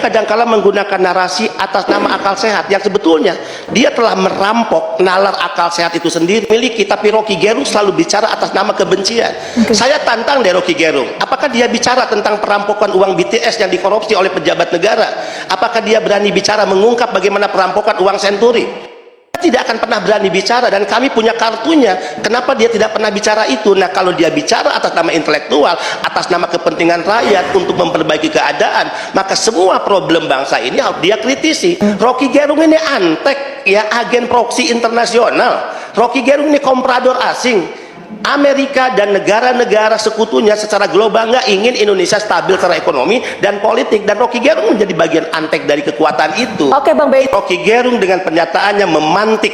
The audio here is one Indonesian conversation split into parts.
kadangkala menggunakan narasi atas nama akal sehat yang sebetulnya dia telah merampok nalar akal sehat itu sendiri miliki, tapi Rocky Gerung selalu bicara atas nama kebencian. Saya tantang deh Rocky Gerung, apakah dia bicara tentang perampokan uang BTS yang dikorupsi oleh pejabat negara? Apakah dia berani bicara mengungkap bagaimana perampokan uang Senturi? Tidak akan pernah berani bicara, dan kami punya kartunya. Kenapa dia tidak pernah bicara itu? Nah, kalau dia bicara atas nama intelektual, atas nama kepentingan rakyat untuk memperbaiki keadaan, maka semua problem bangsa ini harus dia kritisi. Rocky Gerung ini antek ya, agen proksi internasional. Rocky Gerung ini komprador asing. Amerika dan negara-negara sekutunya secara global nggak ingin Indonesia stabil secara ekonomi dan politik, dan Rocky Gerung menjadi bagian antek dari kekuatan itu. Oke, Bang Benny. Rocky Gerung dengan pernyataannya memantik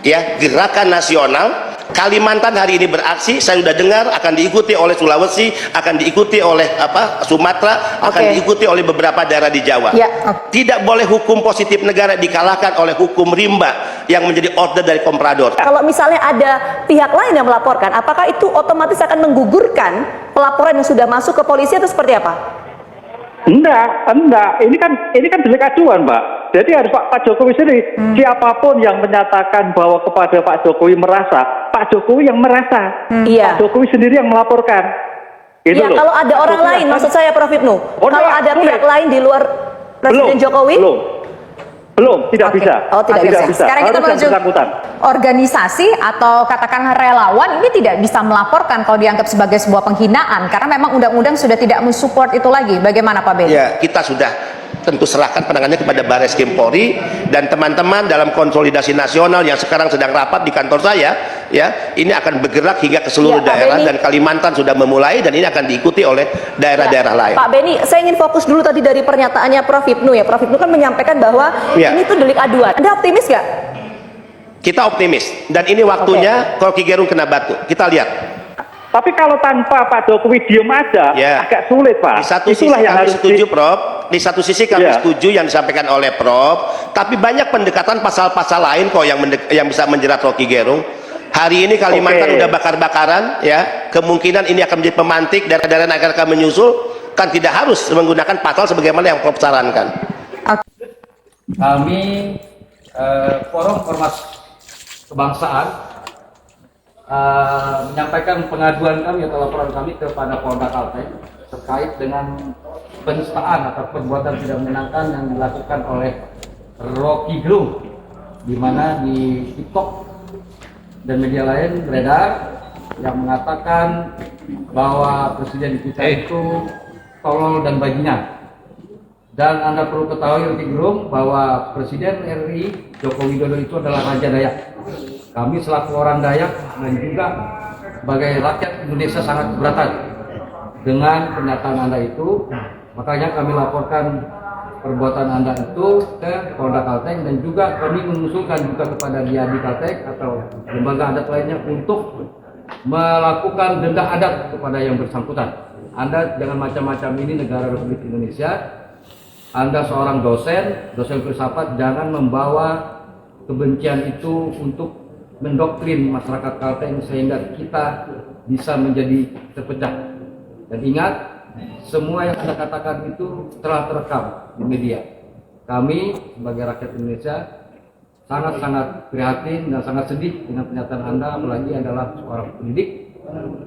ya gerakan nasional. Kalimantan hari ini beraksi, saya sudah dengar akan diikuti oleh Sulawesi, akan diikuti oleh Sumatera, akan diikuti oleh beberapa daerah di Jawa. Tidak boleh hukum positif negara dikalahkan oleh hukum rimba yang menjadi order dari komprador. Kalau misalnya ada pihak lain yang melaporkan, apakah itu otomatis akan menggugurkan pelaporan yang sudah masuk ke polisi atau seperti apa? Enggak. Ini kan delik aduan, Mbak. Jadi harus Pak Jokowi sendiri. Siapapun yang menyatakan bahwa kepada Pak Jokowi merasa, Pak Jokowi yang merasa. Pak Jokowi sendiri yang melaporkan. Gitu ya, loh. kalau ada orang lain, maksud saya Prof. Ibnu. Kalau ada pihak lain di luar Presiden Jokowi? Belum, tidak bisa. Oh, tidak bisa. Sekarang kita menuju organisasi atau katakanlah relawan ini tidak bisa melaporkan kalau dianggap sebagai sebuah penghinaan karena memang undang-undang sudah tidak mensupport itu lagi. Bagaimana Pak Benny? Ya, kita sudah tentu serahkan penanganannya kepada Barreskrim Polri dan teman-teman dalam konsolidasi nasional yang sekarang sedang rapat di kantor saya. Ya, ini akan bergerak hingga ke seluruh daerah, dan Kalimantan sudah memulai, dan ini akan diikuti oleh daerah-daerah lain. Pak Benny, saya ingin fokus dulu tadi dari pernyataannya Prof. Ibnu ya. Prof. Ibnu kan menyampaikan bahwa ini tuh delik aduan. Anda optimis nggak? Kita optimis, dan ini waktunya Rocky Gerung kena batu. Kita lihat. Tapi kalau tanpa Pak Jokowi diem aja, agak sulit, Pak. Di satu sisi kami setuju, Prof. Di satu sisi kami setuju yang disampaikan oleh Prof. Tapi banyak pendekatan pasal-pasal lain kok yang bisa menjerat Rocky Gerung. Hari ini Kalimantan udah bakar-bakaran, ya. Kemungkinan ini akan menjadi pemantik, daerah-daerah yang akan menyusul, kan tidak harus menggunakan pasal sebagaimana yang Prof sarankan. Kami Forum Ormas Kebangsaan menyampaikan pengaduan kami atau laporan kami kepada Polda Kalteng terkait dengan penistaan atau perbuatan tidak menyenangkan yang dilakukan oleh Rocky Gerung, di mana di TikTok dan media lain beredar yang mengatakan bahwa presiden kita itu tolol dan bajingan. Dan Anda perlu ketahui Rocky Gerung bahwa Presiden RI Joko Widodo itu adalah Raja Dayak. Kami selaku orang Dayak dan juga sebagai rakyat Indonesia sangat keberatan dengan pernyataan Anda itu. Makanya kami laporkan perbuatan Anda itu ke Polda Kalteng, dan juga kami mengusulkan juga kepada Diadi Kalteng atau lembaga adat lainnya untuk melakukan denda adat kepada yang bersangkutan. Anda jangan macam-macam, ini negara Republik Indonesia. Anda seorang dosen filsafat, jangan membawa kebencian itu untuk mendoktrin masyarakat Kalteng sehingga kita bisa menjadi terpecah. Dan ingat, semua yang Anda katakan itu telah terekam di media. Kami sebagai rakyat Indonesia sangat-sangat prihatin dan sangat sedih dengan pernyataan Anda, apalagi adalah seorang pendidik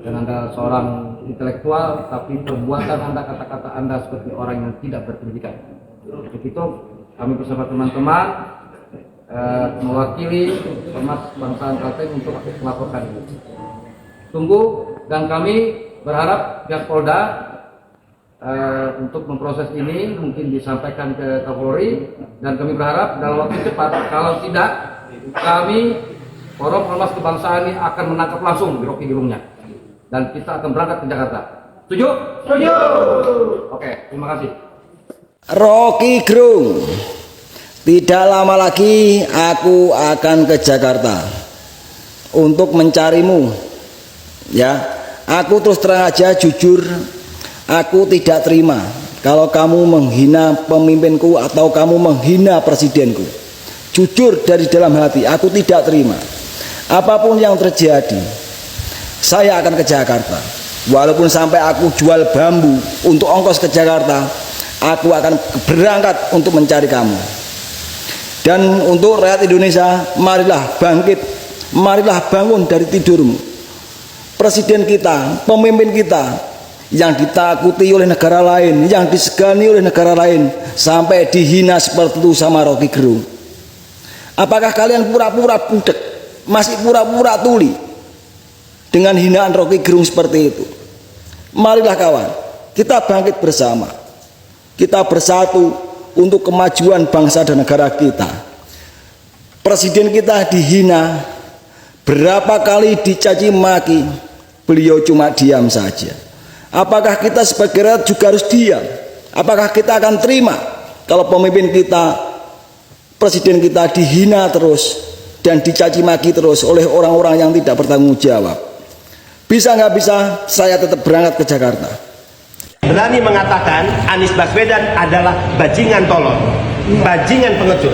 dan Anda seorang intelektual, tapi perbuatan Anda, kata-kata Anda seperti orang yang tidak berpendidikan. Untuk itu kami bersama teman-teman mewakili Ormas Kebangsaan Kalteng untuk melaporkan ini. Tunggu, dan kami berharap pihak Polda untuk memproses ini mungkin disampaikan ke Kapolri, dan kami berharap dalam waktu cepat. Kalau tidak, kami Forum Ormas Kebangsaan ini akan menangkap langsung Rocky Gerungnya, dan kita akan berangkat ke Jakarta. Setuju? Setuju. Oke, terima kasih. Rocky Gerung, tidak lama lagi aku akan ke Jakarta untuk mencarimu. Ya, aku terus terang aja jujur, aku tidak terima kalau kamu menghina pemimpinku atau kamu menghina presidenku. Jujur dari dalam hati, aku tidak terima. Apapun yang terjadi, saya akan ke Jakarta. Walaupun sampai aku jual bambu untuk ongkos ke Jakarta, aku akan berangkat untuk mencari kamu. Dan untuk rakyat Indonesia, marilah bangkit, marilah bangun dari tidurmu. Presiden kita, pemimpin kita yang ditakuti oleh negara lain, yang disegani oleh negara lain, sampai dihina seperti itu sama Rocky Gerung. Apakah kalian pura-pura budek, masih pura-pura tuli dengan hinaan Rocky Gerung seperti itu? Marilah kawan, kita bangkit bersama, kita bersatu untuk kemajuan bangsa dan negara kita. Presiden kita dihina, berapa kali dicaci maki, beliau cuma diam saja. Apakah kita sebagai rakyat juga harus diam? Apakah kita akan terima kalau pemimpin kita, presiden kita dihina terus dan dicaci maki terus oleh orang-orang yang tidak bertanggung jawab? Bisa nggak bisa, saya tetap berangkat ke Jakarta. Berani mengatakan Anies Baswedan adalah bajingan tolol, bajingan pengecut.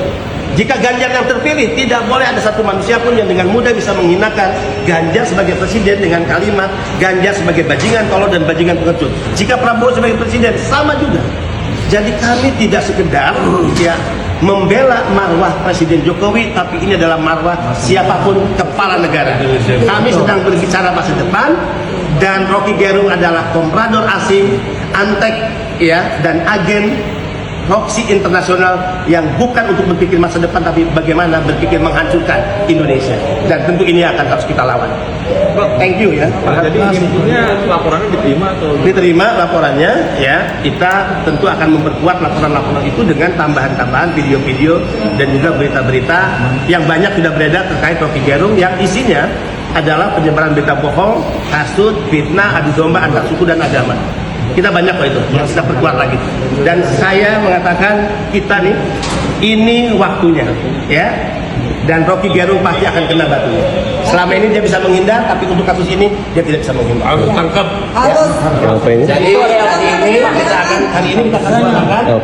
Jika Ganjar yang terpilih, tidak boleh ada satu manusia pun yang dengan mudah bisa menghinakan Ganjar sebagai presiden dengan kalimat Ganjar sebagai bajingan tolol dan bajingan pengecut. Jika Prabowo sebagai presiden, sama juga. Jadi kami tidak sekedar ya membela marwah Presiden Jokowi, tapi ini adalah marwah siapapun kepala negara. Kami sedang berbicara masa depan, dan Rocky Gerung adalah komprador asing, antek ya, dan agen proksi internasional yang bukan untuk berpikir masa depan, tapi bagaimana berpikir menghancurkan Indonesia. Dan tentu ini akan harus kita lawan. Thank you ya. Jadi intinya laporannya diterima atau diterima laporannya ya, kita tentu akan memperkuat laporan-laporan itu dengan tambahan-tambahan video-video dan juga berita-berita yang banyak sudah beredar terkait Rocky Gerung yang isinya adalah penyebaran berita bohong, hasut, fitnah, adu domba antar suku dan agama. Kita banyak kok itu, yang kita perkuat lagi. Dan saya mengatakan kita nih, ini waktunya ya. Dan Rocky Gerung pasti akan kena batunya. Selama ini dia bisa menghindar, tapi untuk kasus ini dia tidak bisa menghindar. harus tangkap? Jadi hari ini kita akan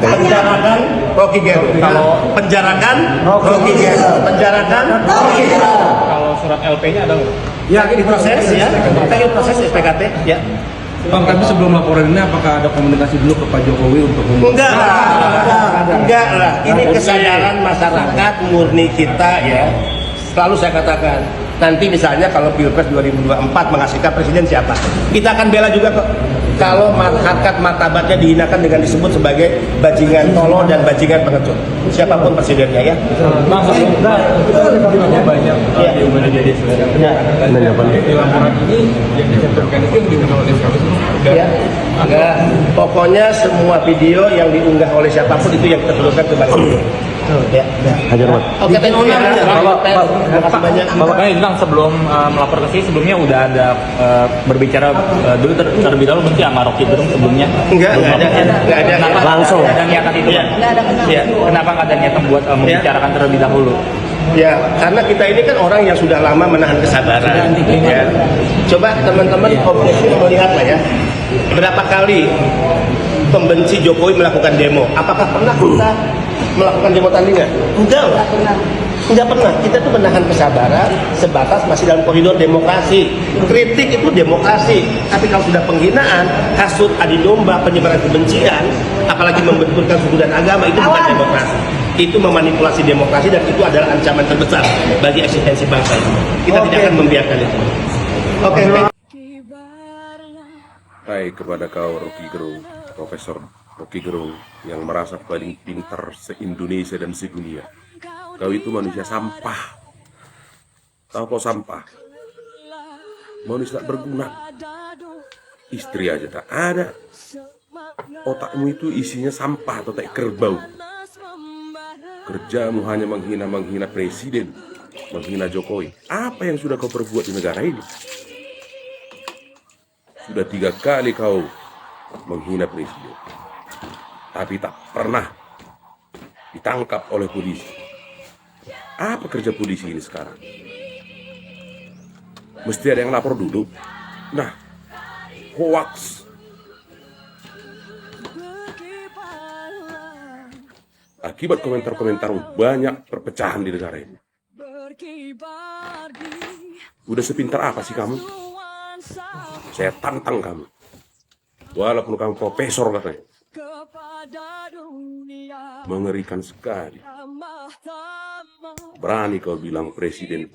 penjarakan Rocky Gerung. Kalau penjarakan Rocky Gerung, penjarakan Rocky Gerung. Kalau surat LP-nya ada nggak? Ya, diproses ya, kita proses SPKT ya. Bang, tapi sebelum laporan ini apakah ada komunikasi dulu ke Pak Jokowi untuk Enggak lah, ini kesadaran masyarakat murni kita ya. Selalu saya katakan, nanti misalnya kalau Pilpres 2024 menghasilkan presiden siapa, kita akan bela juga kok. Kalau harkat martabatnya dihinakan dengan disebut sebagai bajingan tolol dan bajingan pengecut, siapapun presidennya ya. Bang, banyak di media sosial. Di laporan ini yang dicantumkan itu yang diunggah oleh siapa sih? Ya, enggak. Pokoknya semua video yang diunggah oleh siapapun itu yang kita tuliskan ke Bapak. Ya. Oke, thank you. Terima kasih banyak. Bapak kan bilang sebelum melapor ke sini sebelumnya udah ada berbicara dulu terlebih dahulu mesti sama Rocky Gerung sebelumnya. Enggak ada. Kenapa Langsung. ada niatan itu? Ya. Ya. Kenapa nggak ada niatan buat membicarakan terlebih dahulu? Ya, karena kita ini kan orang yang sudah lama menahan kesabaran. Ya. Coba teman-teman objektif melihat lah ya, berapa kali pembenci Jokowi melakukan demo? Apakah pernah kita melakukan demo tandingan? Enggak lah. Enggak pernah. Kita tuh menahan kesabaran sebatas masih dalam koridor demokrasi. Kritik itu demokrasi. Tapi kalau sudah penghinaan, hasut, adu domba, penyebaran kebencian, apalagi membenturkan suku dan agama, itu bukan demokrasi. Itu memanipulasi demokrasi, dan itu adalah ancaman terbesar bagi eksistensi bangsa ini. Kita tidak akan membiarkan itu. Oke. Hai kepada kau Rocky Gerung, Profesor Rocky Gerung yang merasa paling pintar se-Indonesia dan sedunia. Kau itu manusia sampah. Tahu kau sampah? Manusia tak berguna. Istri aja tak ada. Otakmu itu isinya sampah atau tak kerbau. Kerjamu hanya menghina presiden, menghina Jokowi. Apa yang sudah kau perbuat di negara ini? Sudah 3 kali kau menghina presiden, tapi tak pernah ditangkap oleh polisi. Apa kerja polisi ini sekarang? Mesti ada yang lapor dulu. Nah, hoax. Akibat komentar-komentar banyak perpecahan di negara ini. Udah sepintar apa sih kamu? Saya tantang kamu. Walaupun kamu profesor katanya, Mengerikan sekali. Berani kau bilang presiden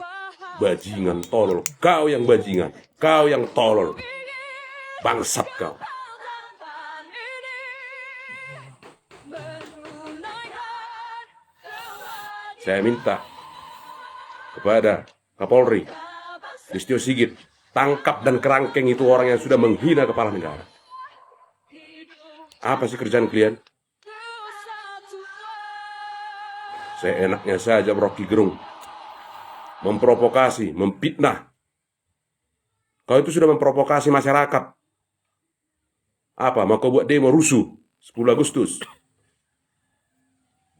bajingan tolol. Kau yang bajingan, kau yang tolol. Bangsat kau. Saya minta kepada Kapolri Listio Sigit, tangkap dan kerangkeng itu orang yang sudah menghina kepala negara. Apa sih kerjaan kalian? Seenaknya saja Rocky Gerung memprovokasi, memfitnah. Kau itu sudah memprovokasi masyarakat. Apa, mau kau buat demo rusuh 10 Agustus?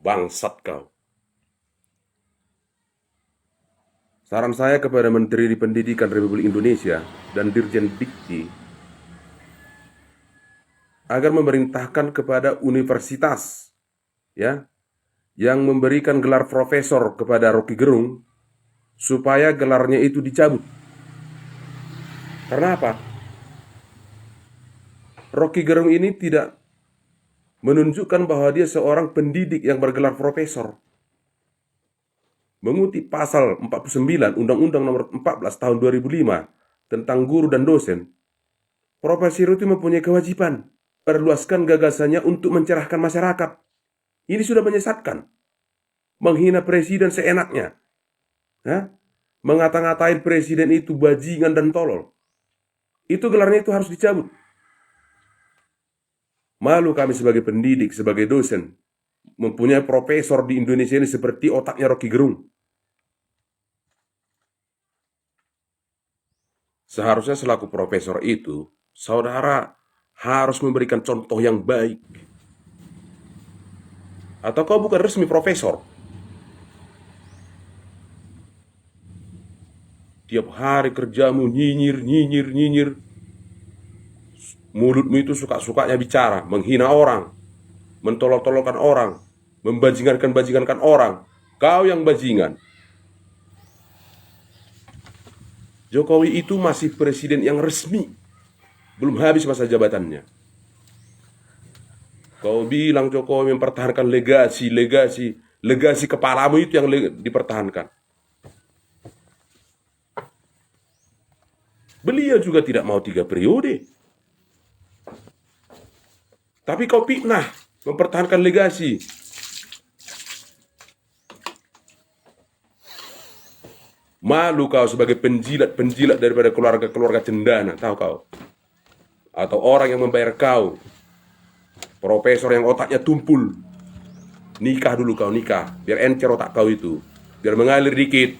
Bangsat kau. Saran saya kepada Menteri Pendidikan Republik Indonesia dan Dirjen Dikti agar memerintahkan kepada universitas ya yang memberikan gelar profesor kepada Rocky Gerung supaya gelarnya itu dicabut. Karena apa? Rocky Gerung ini tidak menunjukkan bahwa dia seorang pendidik yang bergelar profesor. Mengutip pasal 49 Undang-Undang Nomor 14 Tahun 2005 tentang guru dan dosen, profesor itu mempunyai kewajiban perluaskan gagasannya untuk mencerahkan masyarakat. Ini sudah menyesatkan. Menghina presiden seenaknya. Mengata-ngatain presiden itu bajingan dan tolol. Itu gelarnya itu harus dicabut. Malu kami sebagai pendidik, sebagai dosen, mempunyai profesor di Indonesia ini seperti otaknya Rocky Gerung. Seharusnya selaku profesor itu, saudara harus memberikan contoh yang baik. Atau kau bukan resmi profesor? Tiap hari kerjamu nyinyir. Mulutmu itu suka-sukanya bicara, menghina orang, mentolol-tololkan orang, membajingankan orang. Kau yang bajingan. Jokowi itu masih presiden yang resmi. Belum habis masa jabatannya. Kau bilang Jokowi mempertahankan legasi kepalamu itu yang dipertahankan. Beliau juga tidak mau 3 periode. Tapi kau fitnah mempertahankan legasi. Malu kau sebagai penjilat daripada keluarga cendana, tahu kau? Atau orang yang membayar kau, profesor yang otaknya tumpul. Nikah dulu kau, nikah, biar encer otak kau itu, biar mengalir dikit.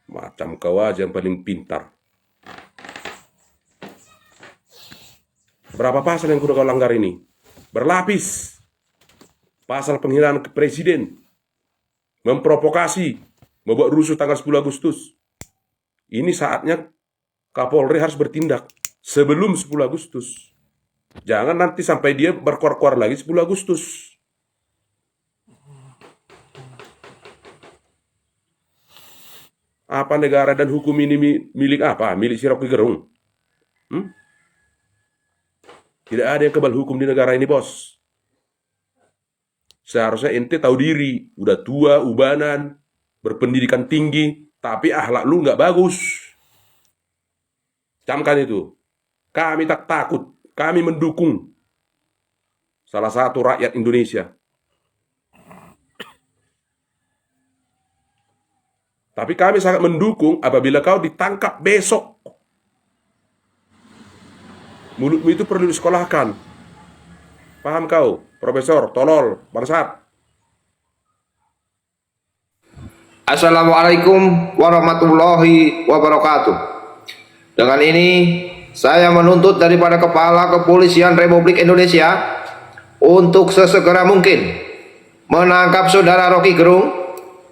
Macam kau aja yang paling pintar. Berapa pasal yang sudah kau langgar ini? Berlapis. Pasal penghinaan ke presiden, memprovokasi, membuat rusuh tanggal 10 Agustus. Ini saatnya Kapolri harus bertindak sebelum 10 Agustus. Jangan nanti sampai dia berkuar-kuar lagi 10 Agustus. Apa negara dan hukum ini milik apa? Milik si Rocky Gerung? Tidak ada yang kebal hukum di negara ini, bos. Seharusnya ente tahu diri, udah tua, ubanan, berpendidikan tinggi, tapi akhlak lu nggak bagus. Camkan itu. Kami tak takut, kami mendukung salah satu rakyat Indonesia. Tapi kami sangat mendukung apabila kau ditangkap besok. Mulutmu itu perlu disekolahkan. Paham kau, profesor, tolol, bangsat. Assalamualaikum warahmatullahi wabarakatuh. Dengan ini saya menuntut daripada Kepala Kepolisian Republik Indonesia untuk sesegera mungkin menangkap saudara Rocky Gerung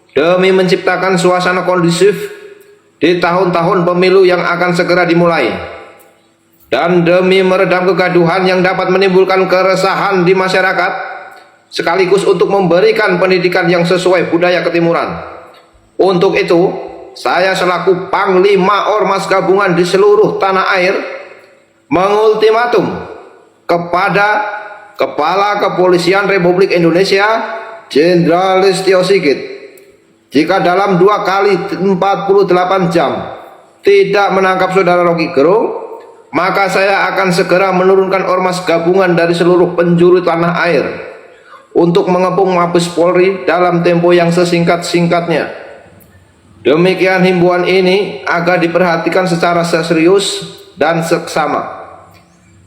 demi menciptakan suasana kondusif di tahun-tahun pemilu yang akan segera dimulai, dan demi meredam kegaduhan yang dapat menimbulkan keresahan di masyarakat, sekaligus untuk memberikan pendidikan yang sesuai budaya ketimuran. Untuk itu, saya selaku Panglima Ormas Gabungan di seluruh tanah air mengultimatum kepada Kepala Kepolisian Republik Indonesia Jenderal Listio Sigit, jika dalam 2 kali 48 jam tidak menangkap saudara Rocky Gerung, maka saya akan segera menurunkan ormas gabungan dari seluruh penjuru tanah air untuk mengepung Mabes Polri dalam tempo yang sesingkat-singkatnya. Demikian himbauan ini agar diperhatikan secara serius dan seksama.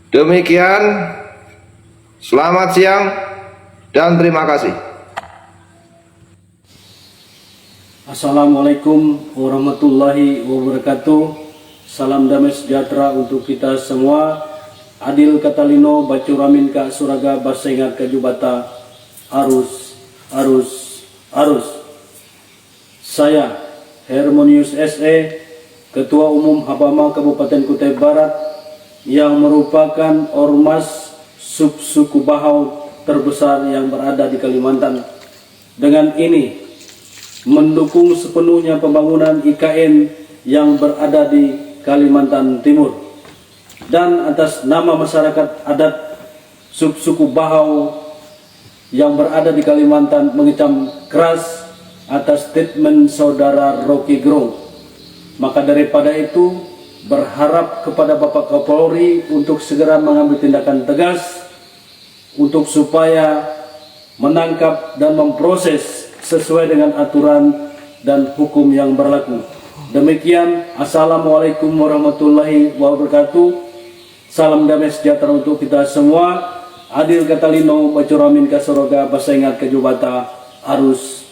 Demikian, selamat siang dan terima kasih. Assalamualaikum warahmatullahi wabarakatuh. Salam damai sejahtera untuk kita semua. Adil Katalino Bacuramin Kak Suraga Basengat Kajubata Arus. Saya Hermonius SE, Ketua Umum Habama Kabupaten Kutai Barat, yang merupakan ormas subsuku Bahau terbesar yang berada di Kalimantan. Dengan ini mendukung sepenuhnya pembangunan IKN yang berada di Kalimantan Timur, dan atas nama masyarakat adat subsuku Bahau yang berada di Kalimantan mengecam keras atas statement saudara Rocky Gerung. Maka daripada itu berharap kepada Bapak Kapolri untuk segera mengambil tindakan tegas untuk supaya menangkap dan memproses sesuai dengan aturan dan hukum yang berlaku. Demikian, assalamualaikum warahmatullahi wabarakatuh. Salam damai sejahtera untuk kita semua. Adil Katalino Bacuramin Kasoroga Basengat Kajubata Arus.